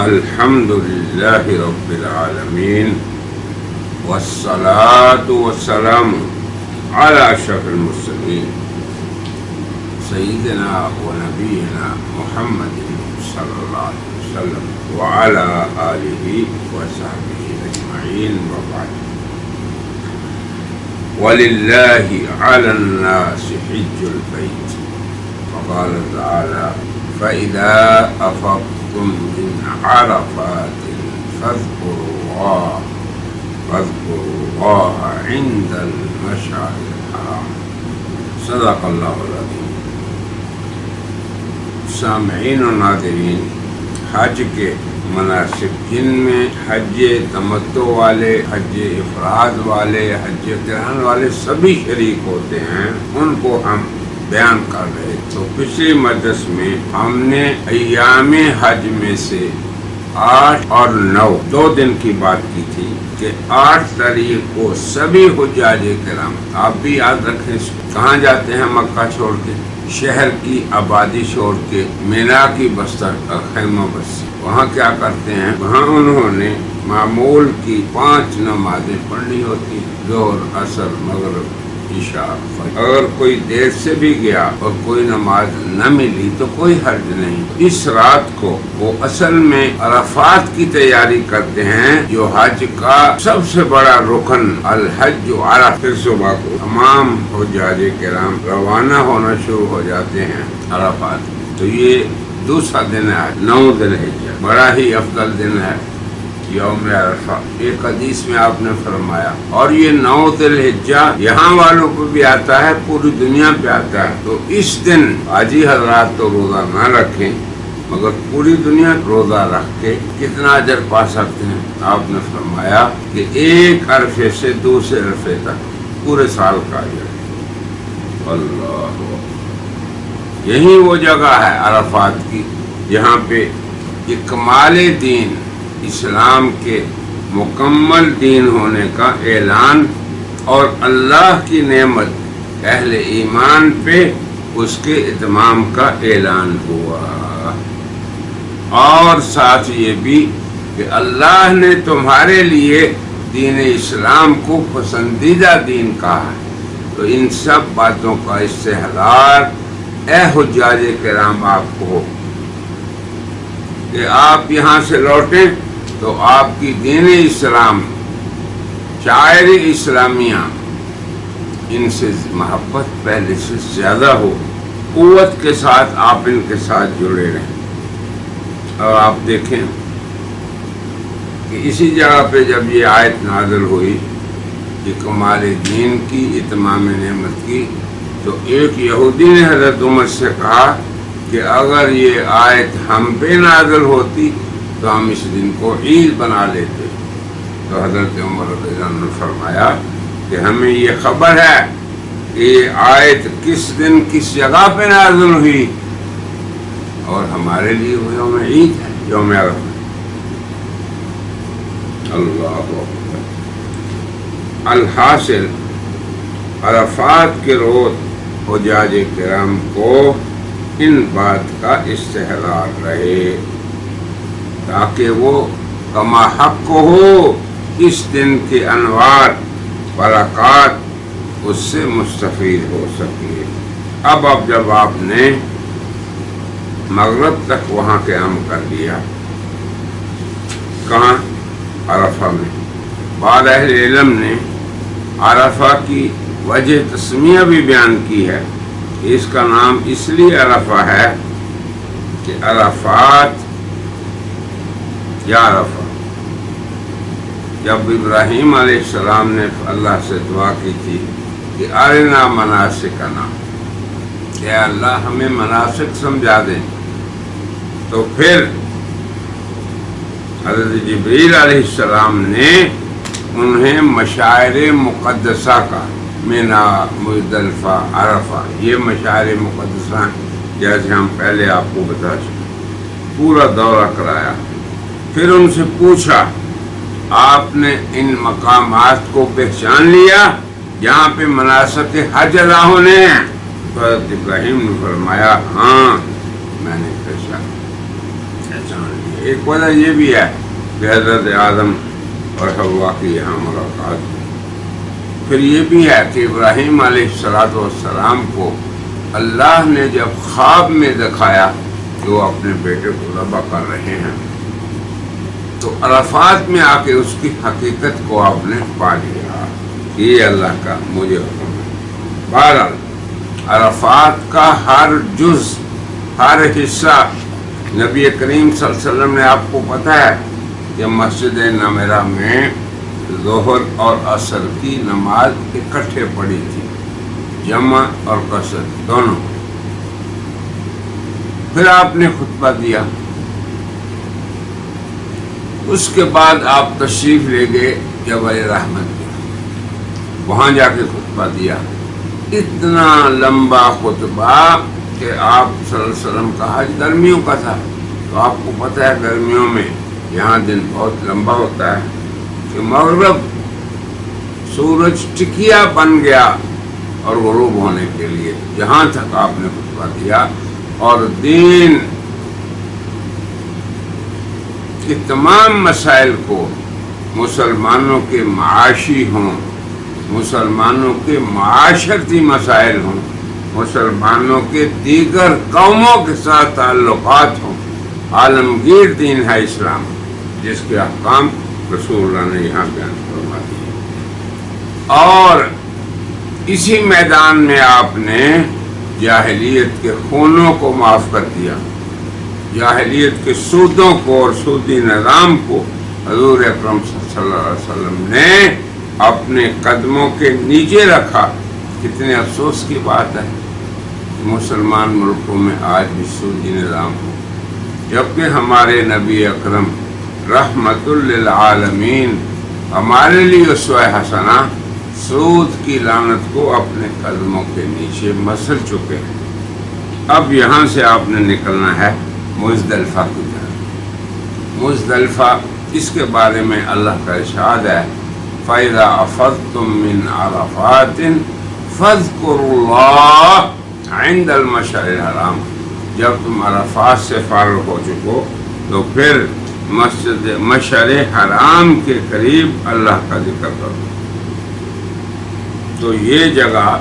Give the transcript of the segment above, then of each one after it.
الحمد للہ رب العالمین والصلاة والسلام على اشرف المرسلین سیدنا و نبینا محمد صلی اللہ علیہ وسلم وعلى آلہ وصحبہ اجمعین وبعد وَلِلَّهِ عَلَى النَّاسِ حِجُّ الْبَيْتِ وقال تعالى فَإِذَا أَفَضْتُم مِّنْ عَرَفَاتٍ فاذكروا الله عند المشعر الحرام صدق اللہ العظیم۔ سامعین و ناظرین، حج کے مناسب جن میں حج تمتع والے، حج افراد والے، حج قران والے سبھی شریک ہوتے ہیں، ان کو ہم بیان کر رہے۔ تو پچھلی مجلس میں ہم نے ایام حج میں سے 8 اور 9 2 دن کی بات کی تھی کہ 8 تاریخ کو سبھی حجاج کرام، آپ بھی یاد رکھیں، کہاں جاتے ہیں؟ مکہ چھوڑ کے، شہر کی آبادی چھوڑ کے، مینا کی بستر خیمہ بستی، وہاں کیا کرتے ہیں؟ وہاں انہوں نے معمول کی 5 نمازیں پڑھنی ہوتی، ظہر، عصر، مغرب، عشاء۔ اگر کوئی دیر سے بھی گیا اور کوئی نماز نہ ملی تو کوئی حرج نہیں۔ اس رات کو وہ اصل میں عرفات کی تیاری کرتے ہیں، جو حج کا سب سے بڑا رکن الحج عرفہ۔ پھر صبح کو تمام حجاج کرام روانہ ہونا شروع ہو جاتے ہیں عرفات۔ تو یہ دوسرا دن ہے 9 ذی الحجہ، بڑا ہی افضل دن ہے یوم عرفہ۔ ایک حدیث میں آپ نے فرمایا، اور یہ 9 ذی الحجہ یہاں والوں کو بھی آتا ہے، پوری دنیا پہ آتا ہے۔ تو اس دن حاجی حضرات تو روزہ نہ رکھیں، مگر پوری دنیا روزہ رکھ کے کتنا اجر پا سکتے ہیں؟ آپ نے فرمایا کہ ایک عرفے سے دوسرے عرفے تک پورے سال کا اجر۔ اللہ، یہی وہ جگہ ہے عرفات کی جہاں پہ اکمال دین، اسلام کے مکمل دین ہونے کا اعلان اور اللہ کی نعمت اہل ایمان پہ اس کے اتمام کا اعلان ہوا، اور ساتھ یہ بھی کہ اللہ نے تمہارے لیے دین اسلام کو پسندیدہ دین کہا ہے۔ تو ان سب باتوں کا استحضار اے حجاج کرام آپ کو ہو کہ آپ یہاں سے لوٹیں تو آپ کی دین اسلام، شاعر اسلامیہ، ان سے محبت پہلے سے زیادہ ہو، قوت کے ساتھ آپ ان کے ساتھ جڑے رہیں۔ اور آپ دیکھیں کہ اسی جگہ پہ جب یہ آیت نازل ہوئی اکمال دین کی، اتمام نعمت کی، تو ایک یہودی نے حضرت عمر سے کہا کہ اگر یہ آیت ہم پہ نازل ہوتی تو ہم اس دن کو عید بنا لیتے۔ تو حضرت عمر رضی اللہ عنہ نے فرمایا کہ ہمیں یہ خبر ہے کہ یہ آیت کس دن کس جگہ پہ نازل ہوئی، اور ہمارے لیے وہ یوم عید ہے، یوم عرفہ۔ اللہ اکبر۔ الحاصل عرفات کے روز حجاج کرام کو ان بات کا استحضار رہے تاکہ وہ کما حق ہو اس دن کے انوار برکات اس سے مستفید ہو سکے۔ اب جب آپ نے مغرب تک وہاں قیام کر لیا، کہاں؟ عرفہ میں۔ بعض اہل علم نے عرفہ کی وجہ تسمیہ بھی بیان کی ہے۔ اس کا نام اس لیے عرفہ ہے کہ عرفات یا عرفہ، جب ابراہیم علیہ السلام نے اللہ سے دعا کی تھی کہ ارنا مناسکنا، کہ اللہ ہمیں مناسک سمجھا دیں، تو پھر حضرت جبریل علیہ السلام نے انہیں مشاعر مقدسہ کا، مینا، مزدلفہ، عرفہ، یہ مشاعر مقدسہ ہیں، جیسے ہم پہلے آپ کو بتا چکے، پورا دورہ کرایا۔ پھر ان سے پوچھا آپ نے ان مقامات کو پہچان لیا جہاں پہ مناسک حج ادا ہونے ہیں؟ تو حضرت ابراہیم نے فرمایا ہاں میں نے پہچان لیا۔ ایک وجہ یہ بھی ہے کہ حضرت آدم اور حوا کی یہاں ملاقات ہوئی۔ پھر یہ بھی ہے کہ ابراہیم علیہ السلام کو اللہ نے جب خواب میں دکھایا کہ وہ اپنے بیٹے کو ذبح کر رہے ہیں تو عرفات میں آ کے اس کی حقیقت کو آپ نے پا لیا، یہ اللہ کا مجھے حکم ہے۔ بہرحال عرفات کا ہر جز، ہر حصہ نبی کریم صلی اللہ علیہ وسلم نے، آپ کو پتہ ہے کہ مسجد نمرہ میں ظہر اور عصر کی نماز اکٹھے پڑھی تھی، جمع اور قصر دونوں۔ پھر آپ نے خطبہ دیا، اس کے بعد آپ تشریف لے گئے جبل رحمت میں، وہاں جا کے خطبہ دیا، اتنا لمبا خطبہ کہ آپ صلی اللہ علیہ وسلم کا حج گرمیوں کا تھا، تو آپ کو پتہ ہے گرمیوں میں یہاں دن بہت لمبا ہوتا ہے کہ مغرب سورج ٹکیا بن گیا اور غروب ہونے کے لیے جہاں تک آپ نے خطبہ دیا، اور دین کے تمام مسائل کو، مسلمانوں کے معاشی ہوں، مسلمانوں کے معاشرتی مسائل ہوں، مسلمانوں کے دیگر قوموں کے ساتھ تعلقات ہوں، عالمگیر دین ہے اسلام، جس کے احکام رسول اللہ نے یہاں بیان فرما دیے۔ اور اسی میدان میں آپ نے جاہلیت کے خونوں کو معاف کر دیا، جاہلیت کے سودوں کو اور سودی نظام کو حضور اکرم صلی اللہ علیہ وسلم نے اپنے قدموں کے نیچے رکھا۔ کتنے افسوس کی بات ہے کہ مسلمان ملکوں میں آج بھی سودی نظام ہو، جبکہ ہمارے نبی اکرم رحمت للعالمین ہمارے لیے اسوہ حسنہ سود کی لعنت کو اپنے قدموں کے نیچے مسل چکے ہیں۔ اب یہاں سے آپ نے نکلنا ہے مزدلفہ کی طرف۔ مزدلفہ، اس کے بارے میں اللہ کا ارشاد ہے فَإِذَا أَفَضْتُم مِّنْ عَرَفَاتٍ فَاذْكُرُوا اللَّهَ عِندَ الْمَشْعَرِ الْحَرَامِ، جب تم عرفات سے فارغ ہو چکو تو پھر مسجد مشعر حرام کے قریب اللہ کا ذکر کرو۔ تو یہ جگہ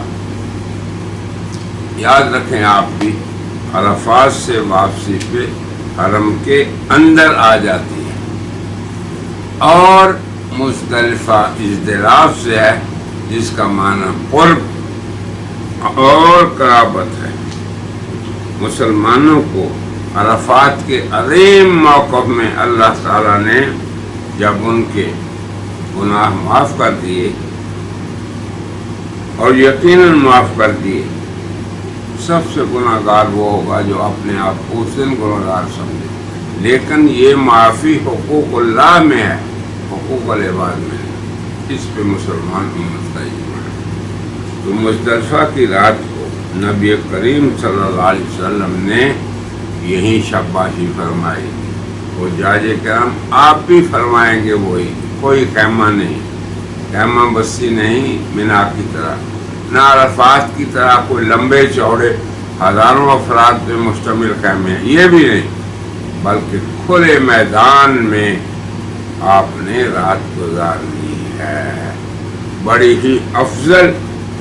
یاد رکھیں آپ بھی، عرفات سے واپسی پہ حرم کے اندر آ جاتی ہے، اور مزدلفہ ازدلاف سے ہے جس کا معنی قرب اور قرابت ہے۔ مسلمانوں کو عرفات کے عظیم موقف میں اللہ تعالیٰ نے جب ان کے گناہ معاف کر دیے، اور یقیناً معاف کر دیے، سب سے گناہ گار وہ ہوگا جو اپنے آپ کو اس دن گناہ گار سمجھے، لیکن یہ معافی حقوق اللہ میں ہے، حقوق العباد میں ہے، اس پہ مسلمان امت کا ایمان ہے۔ تو مزدلفہ کی رات کو نبی کریم صلی اللہ علیہ وسلم نے یہیں شباشی فرمائی، وہ جاج کرام آپ بھی فرمائیں گے وہی، کوئی خیمہ نہیں، خیمہ بستی نہیں مینا کی طرح، نہ عرفات کی طرح کوئی لمبے چوڑے ہزاروں افراد پہ مشتمل خیمے ہیں، یہ بھی نہیں، بلکہ کھلے میدان میں آپ نے رات گزارنی ہے۔ بڑی ہی افضل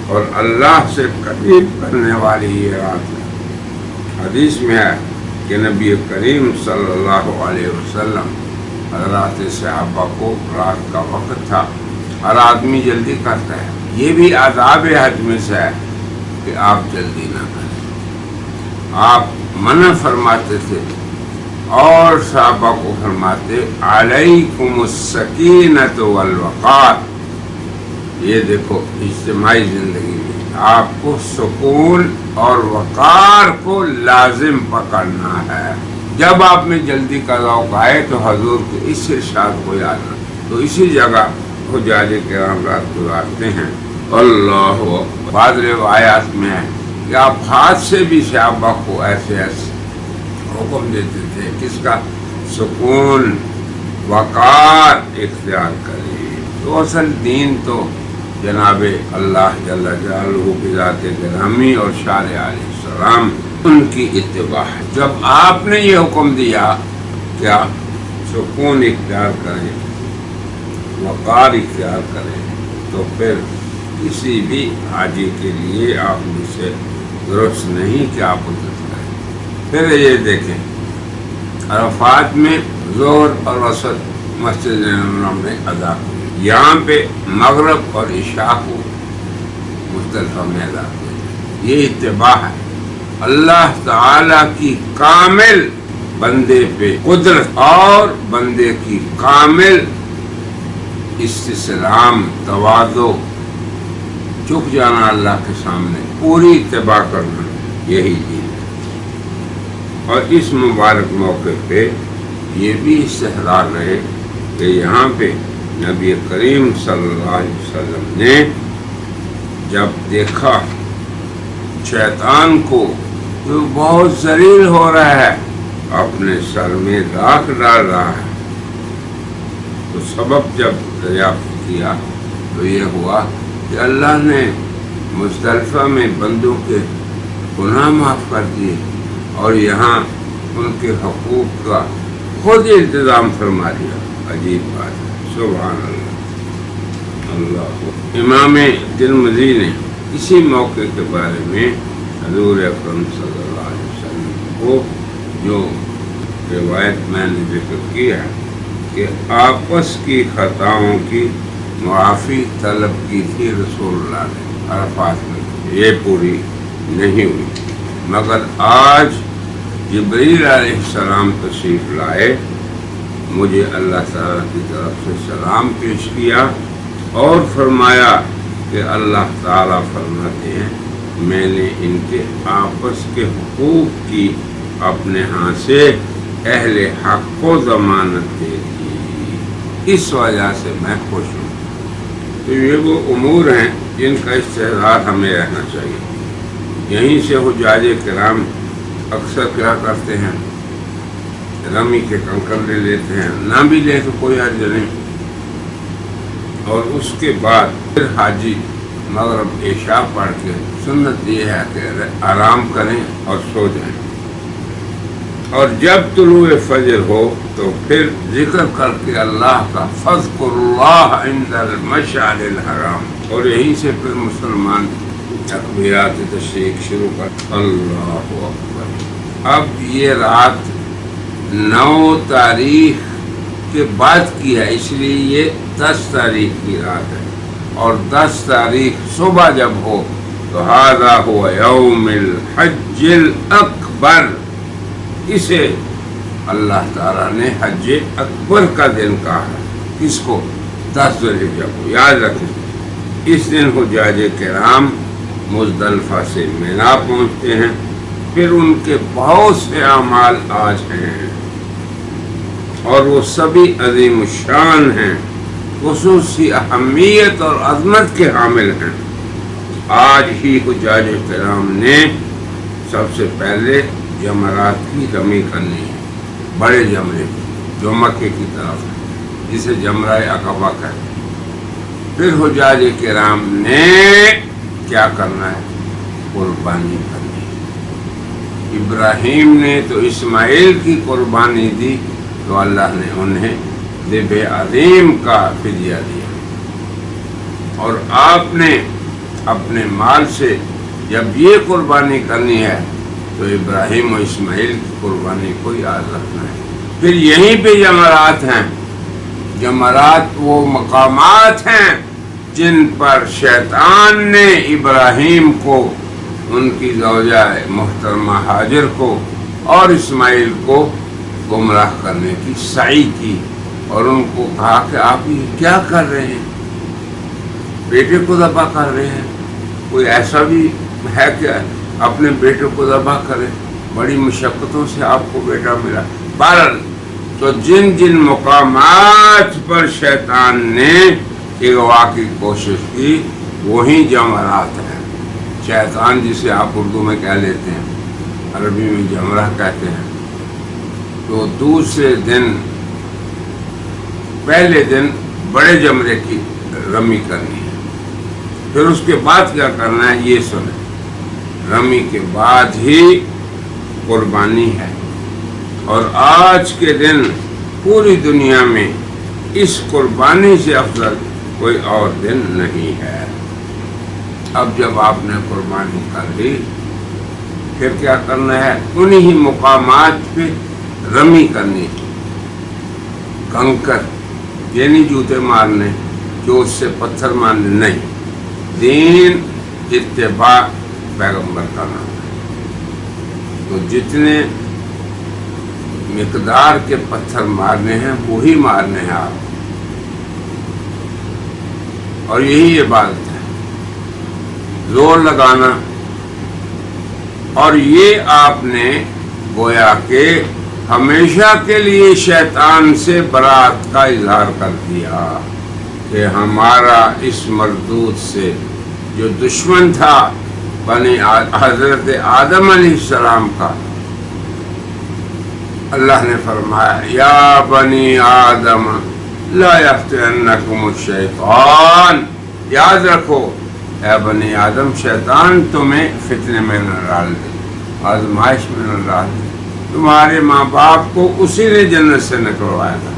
اور اللہ سے قریب کرنے والی یہ رات ہے۔ حدیث میں ہے کہ نبی کریم صلی اللہ علیہ وسلم حضرات صحابہ کو، رات کا وقت تھا، ہر آدمی جلدی کرتا ہے، یہ بھی آداب حج میں سے ہے کہ آپ جلدی نہ کریں، آپ منع فرماتے تھے اور صحابہ کو فرماتے علیکم السکینۃ والوقار۔ یہ دیکھو اجتماعی زندگی میں آپ کو سکون اور وقار کو لازم پکڑنا ہے۔ جب آپ میں جلدی کا ذوق آئے تو حضور کے اس ارشاد کو یاد رکھیں۔ تو اسی جگہ حجاج کرام رات گزارتے ہیں۔ اللہ اکبر۔ بعض روایات میں ہے کہ آپ ہاتھ سے بھی صحابہ کو ایسے ایسے حکم دیتے تھے، کس کا؟ سکون وقار اختیار کرے۔ تو اصل دین تو جناب اللہ جل جلالہ کی ذات گرامی اور شارع علیہ السلام ان کی اتباع ہے۔ جب آپ نے یہ حکم دیا کیا سکون اختیار کریں، وقار اختیار کریں، تو پھر کسی بھی حاجی کے لیے آپ میں سے درست نہیں کہ آپ عزت کریں۔ پھر یہ دیکھیں، عرفات میں ظہر اور عصر مسجد نبوی میں ادا ہوئی، یہاں پہ مغرب اور عشاء کو مزدلفہ میں ادا ہوئی۔ یہ اتباع ہے، اللہ تعالی کی کامل بندے پہ قدرت اور بندے کی کامل استسلام، تواضع، جھک جانا اللہ کے سامنے، پوری اتباع کرنا، یہی دین ہے۔ اور اس مبارک موقع پہ یہ بھی استحضار رہے کہ یہاں پہ نبی کریم صلی اللہ علیہ وسلم نے جب دیکھا شیطان کو جو بہت ذلیل ہو رہا ہے، اپنے سر میں راکھ ڈال رہا ہے، تو سبب جب دریافت کیا تو یہ ہوا کہ اللہ نے مزدلفہ میں بندوں کے گناہ معاف کر دیے اور یہاں ان کے حقوق کا خود انتظام فرما دیا۔ عجیب بات ہے، سبحان اللہ۔ اللہ امام ترمذی نے اسی موقع کے بارے میں حضور اکرم صلی اللہ علیہ وسلم کو جو روایت میں نے ذکر کی ہے کہ آپس کی خطاؤں کی معافی طلب کی تھی رسول اللہ نے عرفات میں، یہ پوری نہیں ہوئی، مگر آج جبریل علیہ السلام تشریف لائے، مجھے اللہ تعالیٰ کی طرف سے سلام پیش کیا اور فرمایا کہ اللہ تعالیٰ فرماتے ہیں میں نے ان کے آپس کے حقوق کی اپنے ہاں سے اہل حق کو ضمانت دے دی، اس وجہ سے میں خوش ہوں۔ تو یہ وہ امور ہیں جن کا استحضار ہمیں رہنا چاہیے۔ یہیں سے حجاج کرام اکثر کیا کرتے ہیں، رمی کے کنکر لے لیتے ہیں، نہ بھی لے تو کوئی حرج نہیں، اور اس کے بعد پھر حاجی مغرب عشاء پڑھ کے سنت یہ ہے کہ آرام کریں اور سو جائیں، اور جب طلوع فجر ہو تو پھر ذکر کر کے اللہ کا فاذکروا اللہ عند المشعر الحرام، اور یہیں سے پھر مسلمان تکبیرات تشریق شروع کر اللہ اکبر۔ اب یہ رات 9 تاریخ کے بعد کی ہے، اس لیے یہ 10 تاریخ کی رات ہے، اور 10 تاریخ صبح جب ہو تو ھذا ھو یوم الحج الاکبر، اسے اللہ تعالیٰ نے حج اکبر کا دن کہا ہے۔ کس کو؟ 10 ذوالحجہ کو، یاد رکھیں۔ اس دن حجاج کرام مزدلفہ سے مینا پہنچتے ہیں، پھر ان کے بہت سے اعمال آج ہیں اور وہ سبھی عظیم الشان ہیں، خصوصی اہمیت اور عظمت کے حامل ہیں۔ آج ہی حجاج کرام نے سب سے پہلے جمرات کی رمی کرنی ہے، بڑے جمرے کی جو مکے کی طرف ہے، جسے جمرہ عقبہ کہتے ہیں۔ پھر حجاج کرام نے کیا کرنا ہے؟ قربانی کرنی ہے۔ ابراہیم نے تو اسماعیل کی قربانی دی تو اللہ نے انہیں ذبح عظیم کا فدیہ دیا، اور آپ نے اپنے مال سے جب یہ قربانی کرنی ہے تو ابراہیم و اسماعیل کی قربانی کو یاد رکھنا ہے۔ پھر یہیں پہ جمرات ہیں، جمرات وہ مقامات ہیں جن پر شیطان نے ابراہیم کو، ان کی زوجہ محترمہ ہاجر کو اور اسماعیل کو گمراہ کرنے کی سعی کی، اور ان کو کہا کہ آپ یہ کیا کر رہے ہیں، بیٹے کو ذبح کر رہے ہیں، کوئی ایسا بھی ہے کہ اپنے بیٹے کو ذبح کرے، بڑی مشقتوں سے آپ کو بیٹا ملا۔ بہرحال تو جن جن مقامات پر شیطان نے اغوا کی کوشش کی وہی جمرات ہیں۔ شیطان جسے آپ اردو میں کہہ لیتے ہیں، عربی میں جمرہ کہتے ہیں۔ تو دوسرے دن، پہلے دن بڑے جمرے کی رمی کرنی ہے، پھر اس کے بعد کیا کرنا ہے یہ سنیں۔ رمی کے بعد ہی قربانی ہے، اور آج کے دن پوری دنیا میں اس قربانی سے افضل کوئی اور دن نہیں ہے۔ اب جب آپ نے قربانی کر لی پھر کیا کرنا ہے؟ انہی مقامات پہ رمی کرنی، کنکر یعنی جوتے مارنے، چوٹ سے پتھر مارنے نہیں، دین اتباع پیغمبر کا نام ہے۔ تو جتنے مقدار کے پتھر مارنے ہیں وہی مارنے ہیں آپ، اور یہی عبادت ہے، زور لگانا۔ اور یہ آپ نے گویا کہ ہمیشہ کے لیے شیطان سے برات کا اظہار کر دیا کہ ہمارا اس مردود سے جو دشمن تھا بنی حضرت آدم علیہ السلام کا، اللہ نے فرمایا یا بنی آدم لا یفتننکم الشیطان، یاد رکھو اے بنی آدم شیطان تمہیں فتنے میں نہ ڈال دے، آزمائش میں نہ ڈال دے۔ تمہارے ماں باپ کو اسی نے جنت سے نکلوایا تھا۔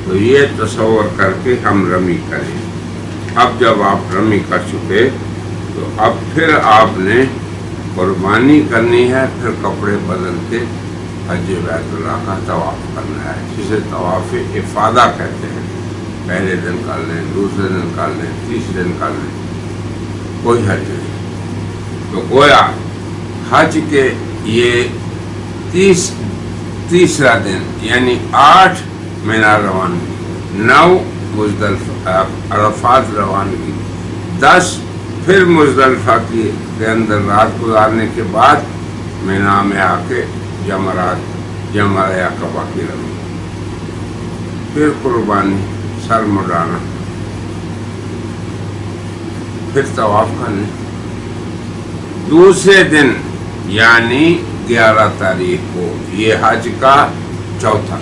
تو یہ تصور کر کے ہم رمی کریں۔ اب جب آپ رمی کر چکے تو اب پھر آپ نے قربانی کرنی ہے، پھر کپڑے بدل کے حج بیت اللہ کا طواف کرنا ہے، جسے طواف افاضہ کہتے ہیں۔ پہلے دن کر لیں، دوسرے دن کر لیں، تیسرے دن کر لیں، کوئی حج نہیں۔ تو گویا حج کے یہ تیسرا دن یعنی 8 مینا روانگی، 9 مزدلفہ عرفات روانگی، 10 پھر مزدلفہ کے اندر رات گزارنے کے بعد مینا میں آ کے جمرہ عقبہ کی رمی، پھر قربانی، سر مڈانا، پھر طواف کرنے۔ دوسرے دن یعنی 11 تاریخ کو یہ حج کا چوتھا،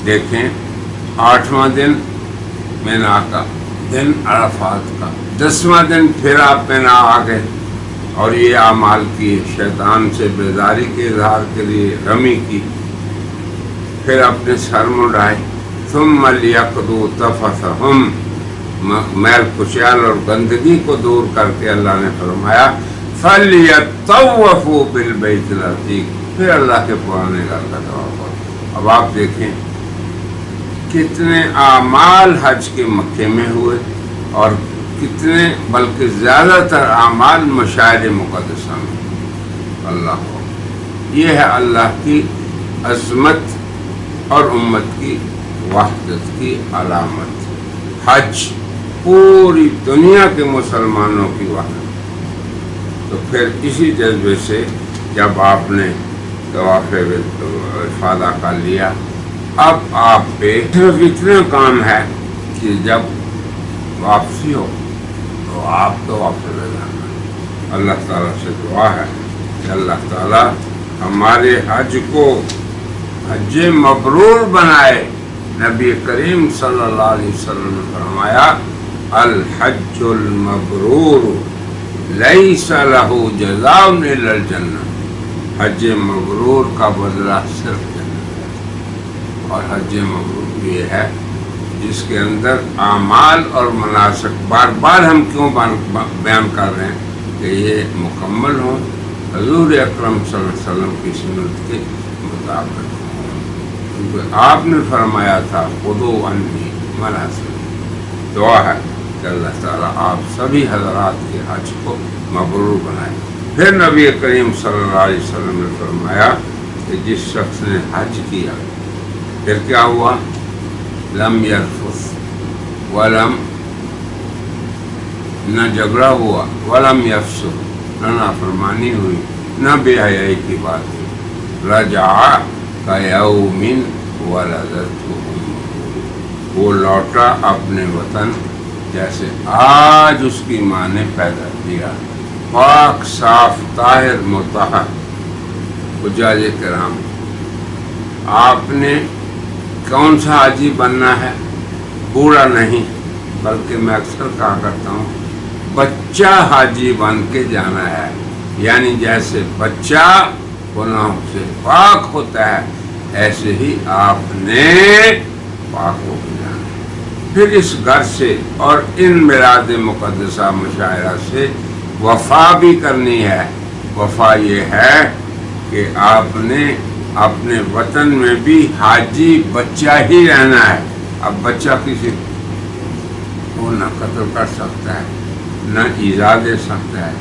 دیکھیں 8واں دن مینا کا دن، عرفات کا 10واں دن پھر آپ مینا آ گئے اور یہ اعمال کی، شیطان سے بیداری کے اظہار کے لیے رمی کی، پھر اپنے سر مڈائے۔ ثم لیقضوا تفثہم، میل کچیل اور گندگی کو دور کر کے اللہ نے فرمایا فَلْيَطَّوَّفُوا بِالْبَيْتِ الْعَتِيقِ، پھر اللہ کے پرانے گھر کا طواف کرو۔ اب آپ دیکھیں کتنے اعمال حج کے مکے میں ہوئے اور کتنے بلکہ زیادہ تر اعمال مشاعر مقدسہ میں۔ اللہ کو یہ ہے اللہ کی عظمت اور امت کی وحدت کی علامت، حج پوری دنیا کے مسلمانوں کی وحدت۔ تو پھر اسی جذبے سے جب آپ نے طواف افاضہ کر لیا، اب آپ پہ صرف اتنا کام ہے کہ جب واپسی ہو تو آپ تو واپس لے جانا۔ اللہ تعالیٰ سے دعا ہے کہ اللہ تعالیٰ ہمارے حج کو حج مبرور بنائے۔ نبی کریم صلی اللہ علیہ وسلم نے فرمایا الحج المبرور لیس لہ جزاء الا الجنہ، حج مبرور کا بدلہ صرف جنت ہے۔ اور حج مبرور یہ ہے جس کے اندر اعمال اور مناسک بار بار ہم کیوں بیان کر رہے ہیں کہ یہ مکمل ہوں، حضور اکرم صلی اللہ علیہ وسلم کی سنت کے مطابق ہوں، کیونکہ آپ نے فرمایا تھا خذوا عنی مناسک۔ دعا ہے کہ اللہ تعالیٰ آپ سبھی حضرات کے حج کو مبرور بنائے۔ پھر نبی کریم صلی اللہ علیہ وسلم نے فرمایا کہ جس شخص نے حج کیا پھر کیا ہوا؟ لم یرفث ولم، نہ جھگڑا ہوا، ولم یفسق، نہ نافرمانی ہوئی، نہ بے حیائی کی بات ہوئی، رجع کیوم ولدتہ امہ، وہ لوٹا اپنے وطن جیسے آج اس کی ماں نے پیدا کیا، پاک صاف طاہر مطہر۔ حجاج کرام، آپ نے کون سا حاجی بننا ہے؟ بوڑھا نہیں، بلکہ میں اکثر کہا کرتا ہوں بچہ حاجی بن کے جانا ہے، یعنی جیسے بچہ گناہوں سے پاک ہوتا ہے ایسے ہی آپ نے پاک ہو کے جانا ہے۔ پھر اس گھر سے اور ان میلاد مقدسہ مشاعرہ سے وفا بھی کرنی ہے۔ وفا یہ ہے کہ آپ نے اپنے وطن میں بھی حاجی بچہ ہی رہنا ہے۔ اب بچہ کسی کو نہ قتل کر سکتا ہے، نہ ایذا دے سکتا ہے،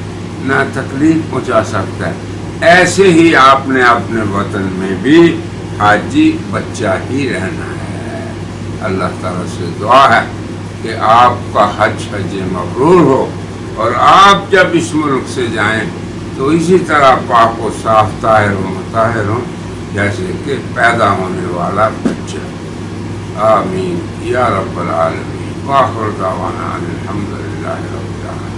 نہ تکلیف پہنچا سکتا ہے۔ ایسے ہی آپ نے اپنے وطن میں بھی حاجی بچہ ہی رہنا ہے۔ اللہ تعالیٰ سے دعا ہے کہ آپ کا حج مبرور ہو، اور آپ جب اس ملک سے جائیں تو اسی طرح پاک و صاف طاہر و مطہر ہوں جیسے کہ پیدا ہونے والا بچہ۔ آمین یا رب العالمین۔ وآخر دعوانا ان الحمد للہ رب العالمین۔